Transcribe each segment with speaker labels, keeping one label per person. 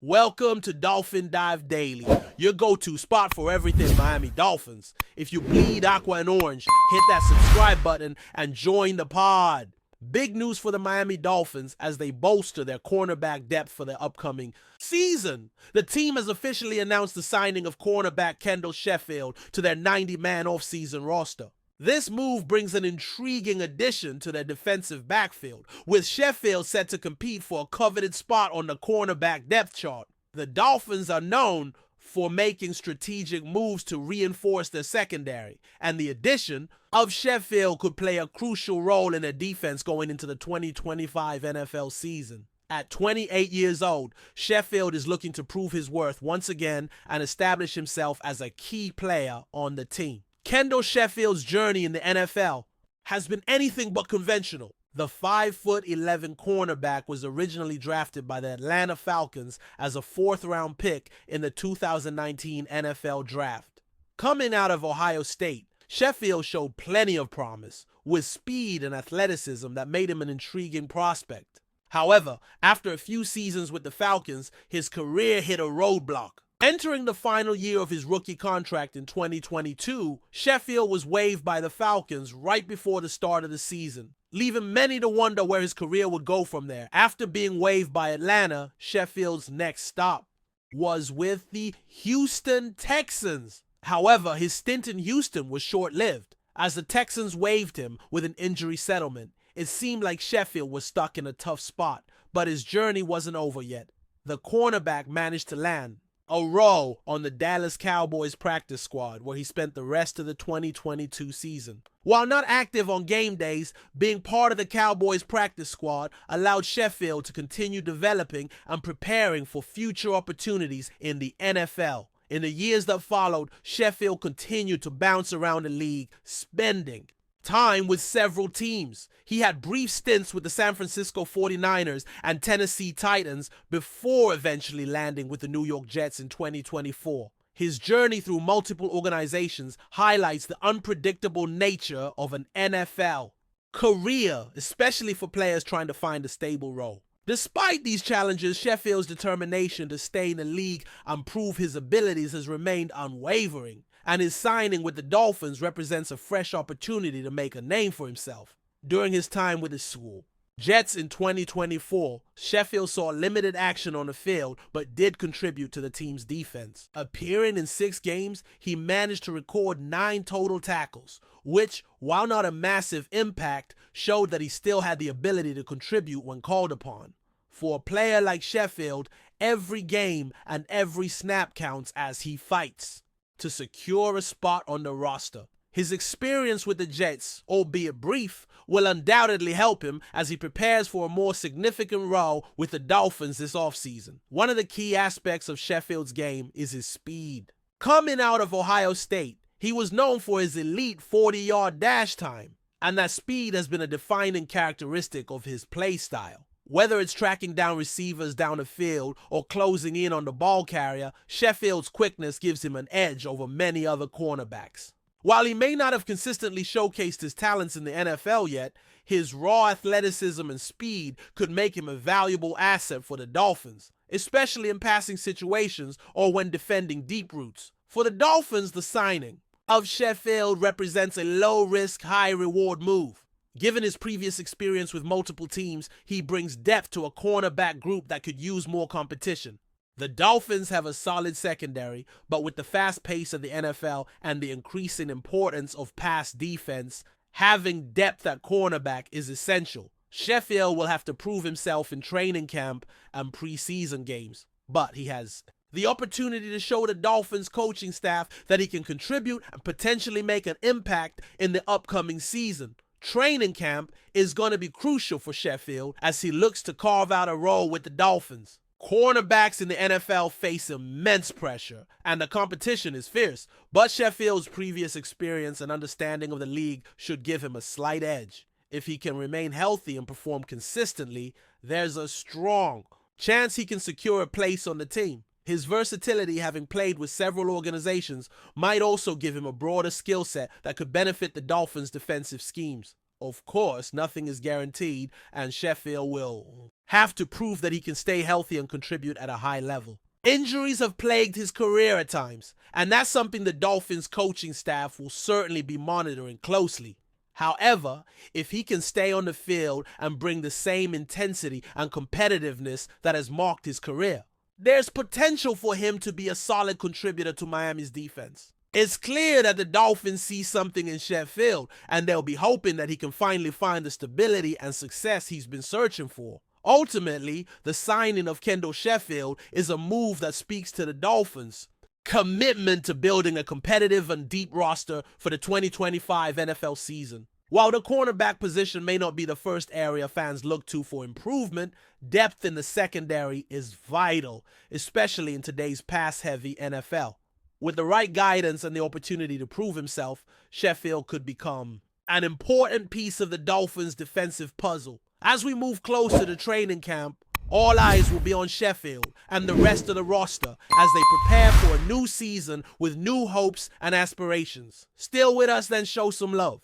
Speaker 1: Welcome to Dolphin Dive Daily, your go-to spot for everything Miami Dolphins. If you bleed aqua and orange, hit that subscribe button and join the pod. Big news for the Miami Dolphins as they bolster their cornerback depth for the upcoming season. The team has officially announced the signing of cornerback Kendall Sheffield to their 90-man offseason roster. This move brings an intriguing addition to their defensive backfield, with Sheffield set to compete for a coveted spot on the cornerback depth chart. The Dolphins are known for making strategic moves to reinforce their secondary, and the addition of Sheffield could play a crucial role in their defense going into the 2025 NFL season. At 28 years old, Sheffield is looking to prove his worth once again and establish himself as a key player on the team. Kendall Sheffield's journey in the NFL has been anything but conventional. The 5'11" cornerback was originally drafted by the Atlanta Falcons as a fourth-round pick in the 2019 NFL Draft. Coming out of Ohio State, Sheffield showed plenty of promise, with speed and athleticism that made him an intriguing prospect. However, after a few seasons with the Falcons, his career hit a roadblock. Entering the final year of his rookie contract in 2022, Sheffield was waived by the Falcons right before the start of the season, leaving many to wonder where his career would go from there. After being waived by Atlanta, Sheffield's next stop was with the Houston Texans. However, his stint in Houston was short-lived. As the Texans waived him with an injury settlement, it seemed like Sheffield was stuck in a tough spot, but his journey wasn't over yet. The cornerback managed to land a role on the Dallas Cowboys practice squad, where he spent the rest of the 2022 season. While not active on game days, being part of the Cowboys practice squad allowed Sheffield to continue developing and preparing for future opportunities in the NFL. In the years that followed, Sheffield continued to bounce around the league, spending time with several teams. He had brief stints with the San Francisco 49ers and Tennessee Titans before eventually landing with the New York Jets in 2024. His journey through multiple organizations highlights the unpredictable nature of an NFL career, especially for players trying to find a stable role. Despite these challenges, Sheffield's determination to stay in the league and prove his abilities has remained unwavering, and his signing with the Dolphins represents a fresh opportunity to make a name for himself. During his time with the school Jets in 2024, Sheffield saw limited action on the field but did contribute to the team's defense. Appearing in 6 games, he managed to record 9 total tackles, which, while not a massive impact, showed that he still had the ability to contribute when called upon. For a player like Sheffield, every game and every snap counts as he fights to secure a spot on the roster. His experience with the Jets, albeit brief, will undoubtedly help him as he prepares for a more significant role with the Dolphins this offseason. One of the key aspects of Sheffield's game is his speed. Coming out of Ohio State, he was known for his elite 40-yard dash time, and that speed has been a defining characteristic of his play style. Whether it's tracking down receivers down the field or closing in on the ball carrier, Sheffield's quickness gives him an edge over many other cornerbacks. While he may not have consistently showcased his talents in the NFL yet, his raw athleticism and speed could make him a valuable asset for the Dolphins, especially in passing situations or when defending deep routes. For the Dolphins, the signing of Sheffield represents a low-risk, high-reward move. Given his previous experience with multiple teams, he brings depth to a cornerback group that could use more competition. The Dolphins have a solid secondary, but with the fast pace of the NFL and the increasing importance of pass defense, having depth at cornerback is essential. Sheffield will have to prove himself in training camp and preseason games, but he has the opportunity to show the Dolphins coaching staff that he can contribute and potentially make an impact in the upcoming season. Training camp is going to be crucial for Sheffield as he looks to carve out a role with the Dolphins. Cornerbacks in the NFL face immense pressure, and the competition is fierce, but Sheffield's previous experience and understanding of the league should give him a slight edge. If he can remain healthy and perform consistently, there's a strong chance he can secure a place on the team. His versatility, having played with several organizations, might also give him a broader skill set that could benefit the Dolphins' defensive schemes. Of course, nothing is guaranteed, and Sheffield will have to prove that he can stay healthy and contribute at a high level. Injuries have plagued his career at times, and that's something the Dolphins coaching staff will certainly be monitoring closely. However, if he can stay on the field and bring the same intensity and competitiveness that has marked his career, there's potential for him to be a solid contributor to Miami's defense. It's clear that the Dolphins see something in Sheffield, and they'll be hoping that he can finally find the stability and success he's been searching for. Ultimately, the signing of Kendall Sheffield is a move that speaks to the Dolphins' commitment to building a competitive and deep roster for the 2025 NFL season. While the cornerback position may not be the first area fans look to for improvement, depth in the secondary is vital, especially in today's pass-heavy NFL. With the right guidance and the opportunity to prove himself, Sheffield could become an important piece of the Dolphins' defensive puzzle. As we move closer to training camp, all eyes will be on Sheffield and the rest of the roster as they prepare for a new season with new hopes and aspirations. Still with us? Then show some love.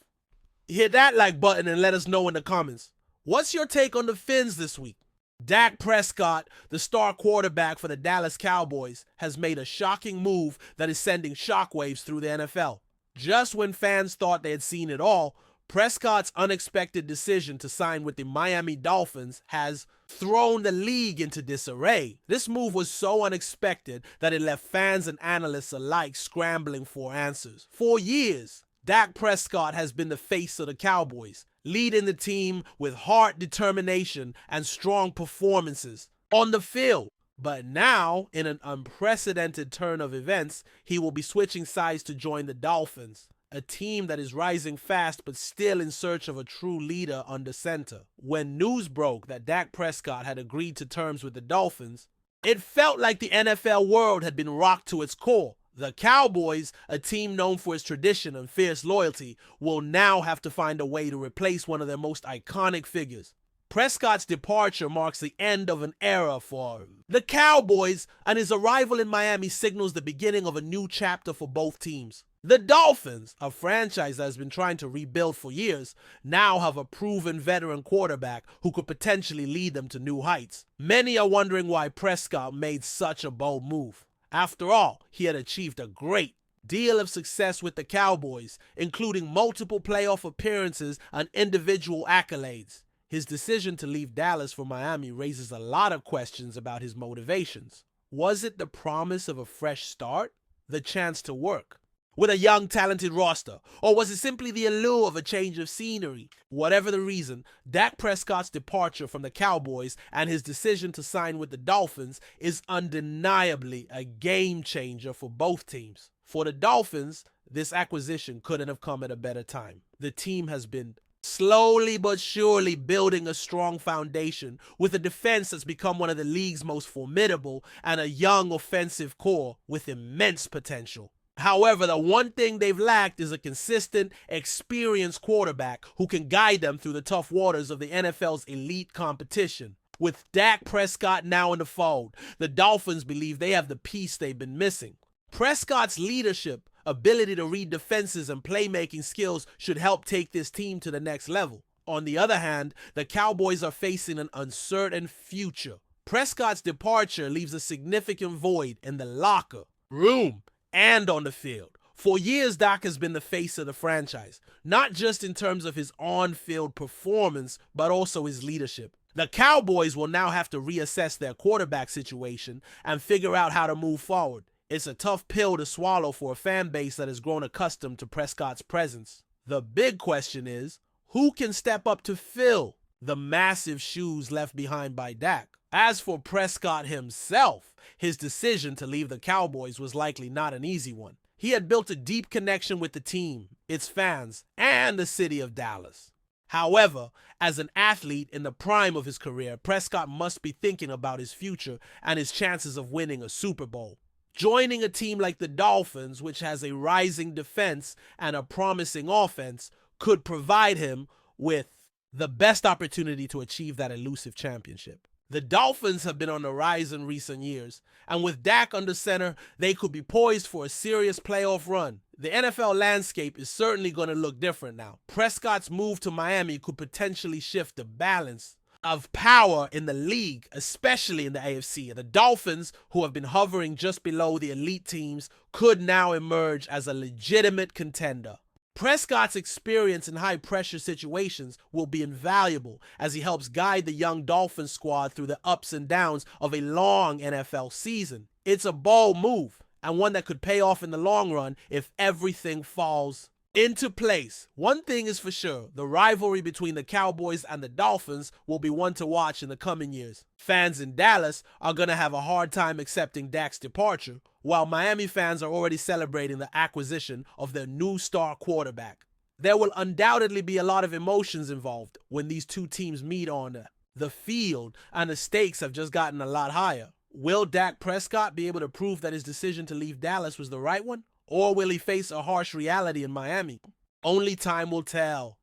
Speaker 1: Hit that like button and let us know in the comments. What's your take on the Fins this week? Dak Prescott, the star quarterback for the Dallas Cowboys, has made a shocking move that is sending shockwaves through the NFL. Just when fans thought they had seen it all, Prescott's unexpected decision to sign with the Miami Dolphins has thrown the league into disarray. This move was so unexpected that it left fans and analysts alike scrambling for answers. For years, Dak Prescott has been the face of the Cowboys, leading the team with heart, determination, and strong performances on the field. But now, in an unprecedented turn of events, he will be switching sides to join the Dolphins, a team that is rising fast but still in search of a true leader under center. When news broke that Dak Prescott had agreed to terms with the Dolphins, it felt like the NFL world had been rocked to its core. The Cowboys, a team known for its tradition and fierce loyalty, will now have to find a way to replace one of their most iconic figures. Prescott's departure marks the end of an era for the Cowboys, and his arrival in Miami signals the beginning of a new chapter for both teams. The Dolphins, a franchise that has been trying to rebuild for years, now have a proven veteran quarterback who could potentially lead them to new heights. Many are wondering why Prescott made such a bold move. After all, he had achieved a great deal of success with the Cowboys, including multiple playoff appearances and individual accolades. His decision to leave Dallas for Miami raises a lot of questions about his motivations. Was it the promise of a fresh start? The chance to work with a young, talented roster? Or was it simply the allure of a change of scenery? Whatever the reason, Dak Prescott's departure from the Cowboys and his decision to sign with the Dolphins is undeniably a game changer for both teams. For the Dolphins, this acquisition couldn't have come at a better time. The team has been slowly but surely building a strong foundation with a defense that's become one of the league's most formidable and a young offensive core with immense potential. However, the one thing they've lacked is a consistent, experienced quarterback who can guide them through the tough waters of the NFL's elite competition. With Dak Prescott now in the fold, the Dolphins believe they have the piece they've been missing. Prescott's leadership, ability to read defenses, and playmaking skills should help take this team to the next level. On the other hand, the Cowboys are facing an uncertain future. Prescott's departure leaves a significant void in the locker room and on the field. For years, Dak has been the face of the franchise, not just in terms of his on-field performance, but also his leadership. The Cowboys will now have to reassess their quarterback situation and figure out how to move forward. It's a tough pill to swallow for a fan base that has grown accustomed to Prescott's presence. The big question is, who can step up to fill the massive shoes left behind by Dak? As for Prescott himself, his decision to leave the Cowboys was likely not an easy one. He had built a deep connection with the team, its fans, and the city of Dallas. However, as an athlete in the prime of his career, Prescott must be thinking about his future and his chances of winning a Super Bowl. Joining a team like the Dolphins, which has a rising defense and a promising offense, could provide him with the best opportunity to achieve that elusive championship. The Dolphins have been on the rise in recent years, and with Dak under center, they could be poised for a serious playoff run. The NFL landscape is certainly going to look different now. Prescott's move to Miami could potentially shift the balance of power in the league, especially in the AFC. The Dolphins, who have been hovering just below the elite teams, could now emerge as a legitimate contender. Prescott's experience in high-pressure situations will be invaluable as he helps guide the young Dolphins squad through the ups and downs of a long NFL season. It's a bold move, and one that could pay off in the long run if everything falls into place. One thing is for sure, the rivalry between the Cowboys and the Dolphins will be one to watch in the coming years. Fans in Dallas are going to have a hard time accepting Dak's departure, while Miami fans are already celebrating the acquisition of their new star quarterback. There will undoubtedly be a lot of emotions involved when these two teams meet on the field, and the stakes have just gotten a lot higher. Will Dak Prescott be able to prove that his decision to leave Dallas was the right one? Or will he face a harsh reality in Miami? Only time will tell.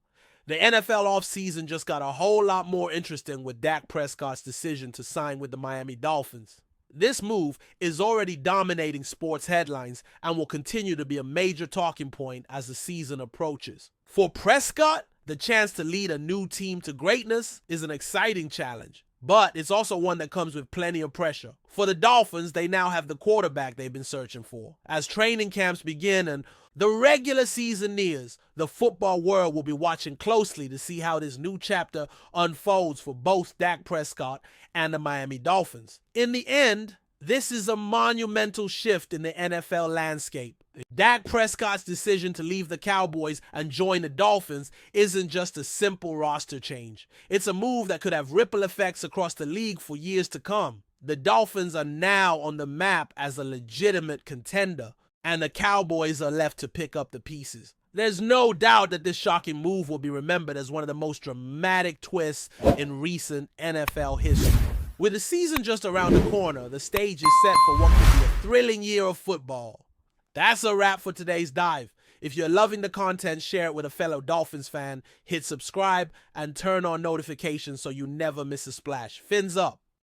Speaker 1: The NFL offseason just got a whole lot more interesting with Dak Prescott's decision to sign with the Miami Dolphins. This move is already dominating sports headlines and will continue to be a major talking point as the season approaches. For Prescott, the chance to lead a new team to greatness is an exciting challenge, but it's also one that comes with plenty of pressure. For the Dolphins, they now have the quarterback they've been searching for. As training camps begin and the regular season nears, the football world will be watching closely to see how this new chapter unfolds for both Dak Prescott and the Miami Dolphins. In the end, this is a monumental shift in the NFL landscape. Dak Prescott's decision to leave the Cowboys and join the Dolphins isn't just a simple roster change. It's a move that could have ripple effects across the league for years to come. The Dolphins are now on the map as a legitimate contender, and the Cowboys are left to pick up the pieces. There's no doubt that this shocking move will be remembered as one of the most dramatic twists in recent NFL history. With the season just around the corner, the stage is set for what could be a thrilling year of football. That's a wrap for today's dive. If you're loving the content, share it with a fellow Dolphins fan, hit subscribe, and turn on notifications so you never miss a splash. Fins up.